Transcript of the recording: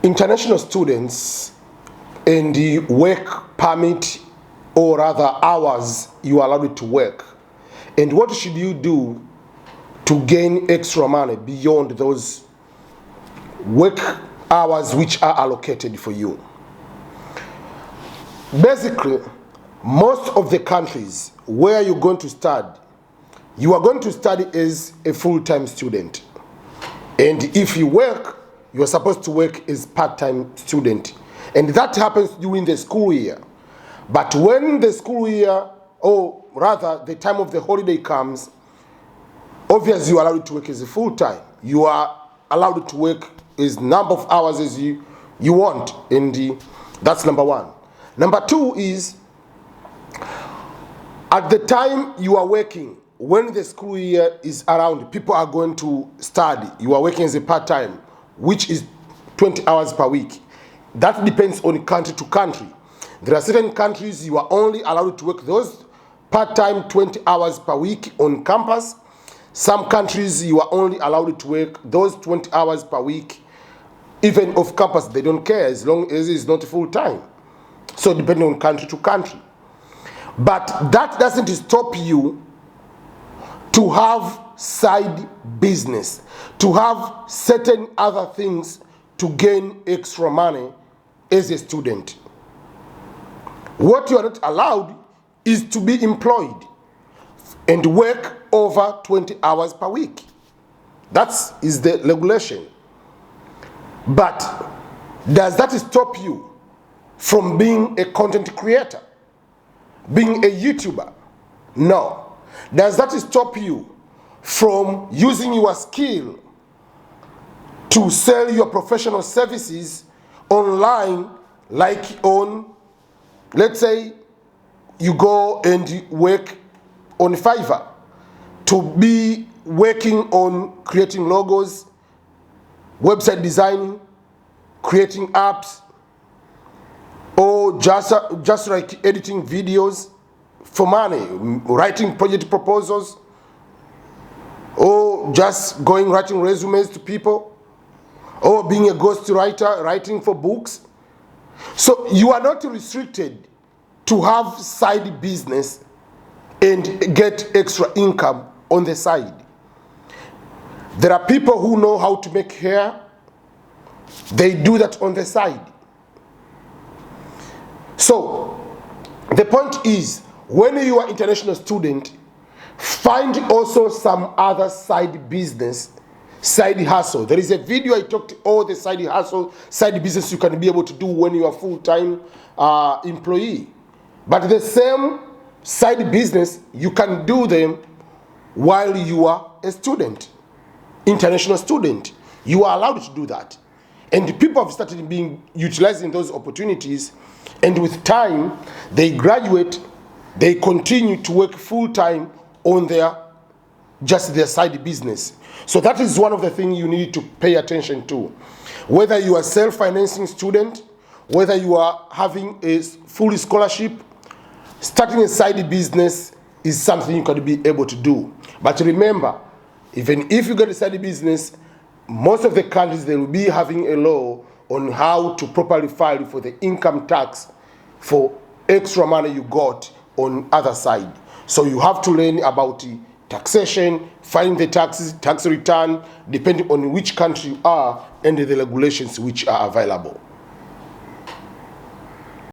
International students and the work permit, or rather hours you are allowed to work, and what should you do to gain extra money beyond those work hours which are allocated for you. Basically, most of the countries where you're going to study, you are going to study as a full-time student, and if you work, you are supposed to work as part-time student, and that happens during the school year. But when the school year, or rather the time of the holiday comes, obviously you are allowed to work as a full-time. You are allowed to work as number of hours as you want, and that's number one. Number two is, at the time you are working, when the school year is around, people are going to study. You are working as a part-time, which is 20 hours per week. That depends on country to country. There are certain countries you are only allowed to work those part-time 20 hours per week on campus. Some countries you are only allowed to work those 20 hours per week, even off campus. They don't care as long as it's not full-time. So depending on country to country. But that doesn't stop you to have side business, to have certain other things to gain extra money as a student. What you are not allowed is to be employed and work over 20 hours per week. That is the regulation. But does that stop you from being a content creator, being a YouTuber? No. Does that stop you from using your skill to sell your professional services online, like on, let's say, you go and work on Fiverr, to be working on creating logos, website designing, creating apps, or just like editing videos for money, writing project proposals, or just writing resumes to people, or being a ghost writer, writing for books. So you are not restricted to have side business and get extra income on the side. There are people who know how to make hair. They do that on the side. So the point is, when you are an international student, find also some other side business, side hustle. There is a video I talked all the side hustle, side business you can be able to do when you are full-time employee. But the same side business, you can do them while you are a student, international student. You are allowed to do that. And people have started utilizing those opportunities, and with time, they graduate, they continue to work full-time on their side business. So that is one of the things you need to pay attention to. Whether you are a self-financing student, whether you are having a full scholarship, starting a side business is something you can be able to do. But remember, even if you get a side business, most of the countries, they will be having a law on how to properly file for the income tax for extra money you got on other side. So you have to learn about the taxation, filing the taxes, tax return, depending on which country you are, and the regulations which are available.